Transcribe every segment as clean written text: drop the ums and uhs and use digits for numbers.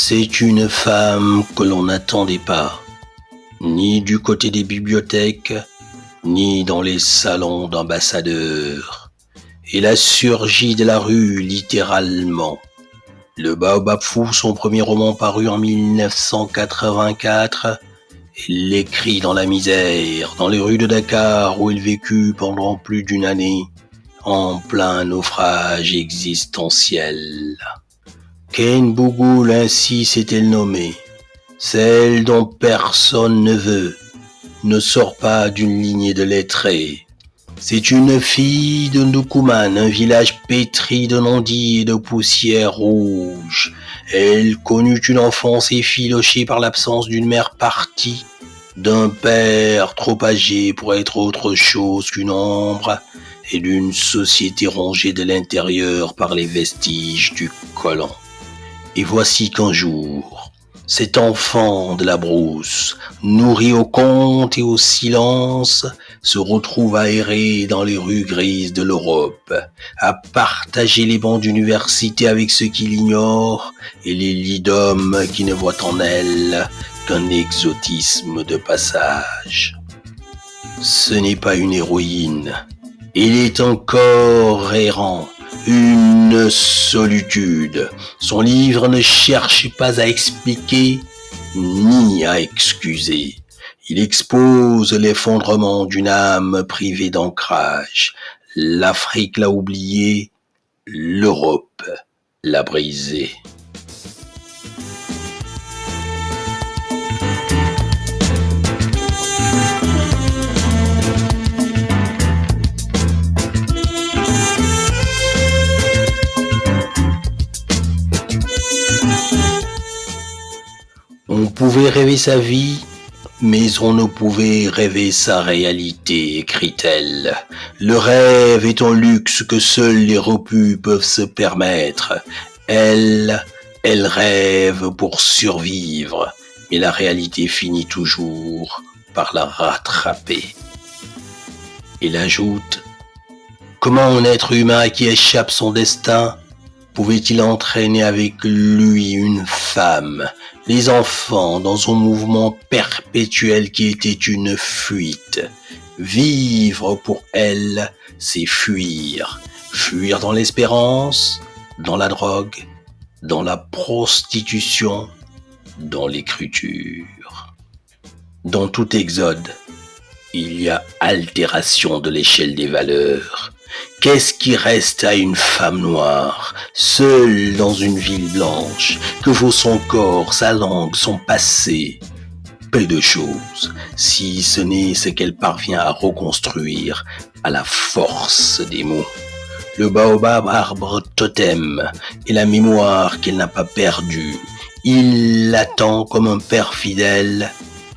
C'est une femme que l'on n'attendait pas, ni du côté des bibliothèques, ni dans les salons d'ambassadeurs. Elle a surgi de la rue, littéralement. Le Baobab Fou, son premier roman paru en 1984, elle l'écrit dans la misère, dans les rues de Dakar où elle vécut pendant plus d'une année, en plein naufrage existentiel. Ken Bougoul, ainsi s'est-elle nommée, celle dont personne ne veut, ne sort pas d'une lignée de lettrés. C'est une fille de Ndoukoumane, un village pétri de non-dits et de poussière rouge. Elle connut une enfance effilochée par l'absence d'une mère partie, d'un père trop âgé pour être autre chose qu'une ombre, et d'une société rongée de l'intérieur par les vestiges du colon. Et voici qu'un jour, cet enfant de la brousse, nourri au conte et au silence, se retrouve à errer dans les rues grises de l'Europe, à partager les bancs d'université avec ceux qui l'ignorent et les lits d'hommes qui ne voient en elle qu'un exotisme de passage. Ce n'est pas une héroïne, il est un corps errant, une solitude. Son livre ne cherche pas à expliquer ni à excuser. Il expose l'effondrement d'une âme privée d'ancrage. L'Afrique l'a oublié, l'Europe l'a brisé. On pouvait rêver sa vie, mais on ne pouvait rêver sa réalité, écrit-elle. Le rêve est un luxe que seuls les repus peuvent se permettre. Elle rêve pour survivre, mais la réalité finit toujours par la rattraper. Elle ajoute: comment un être humain qui échappe son destin pouvait-il entraîner avec lui une femme, les enfants, dans un mouvement perpétuel qui était une fuite? Vivre pour elle, c'est fuir. Fuir dans l'espérance, dans la drogue, dans la prostitution, dans l'écriture. Dans tout exode, il y a altération de l'échelle des valeurs. Qu'est-ce qui reste à une femme noire, seule dans une ville blanche? Que vaut son corps, sa langue, son passé? Peu de choses, si ce n'est ce qu'elle parvient à reconstruire à la force des mots. Le baobab, arbre totem, est la mémoire qu'elle n'a pas perdue. Il l'attend comme un père fidèle.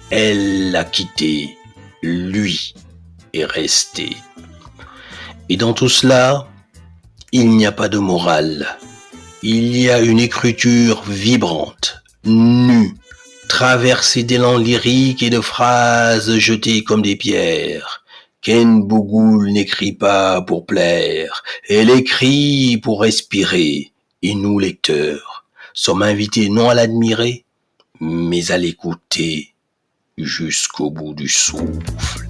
Elle l'a quitté, lui est resté. Et dans tout cela, il n'y a pas de morale. Il y a une écriture vibrante, nue, traversée d'élan lyriques et de phrases jetées comme des pierres. Ken Bougoul n'écrit pas pour plaire, elle écrit pour respirer. Et nous, lecteurs, sommes invités non à l'admirer, mais à l'écouter jusqu'au bout du souffle.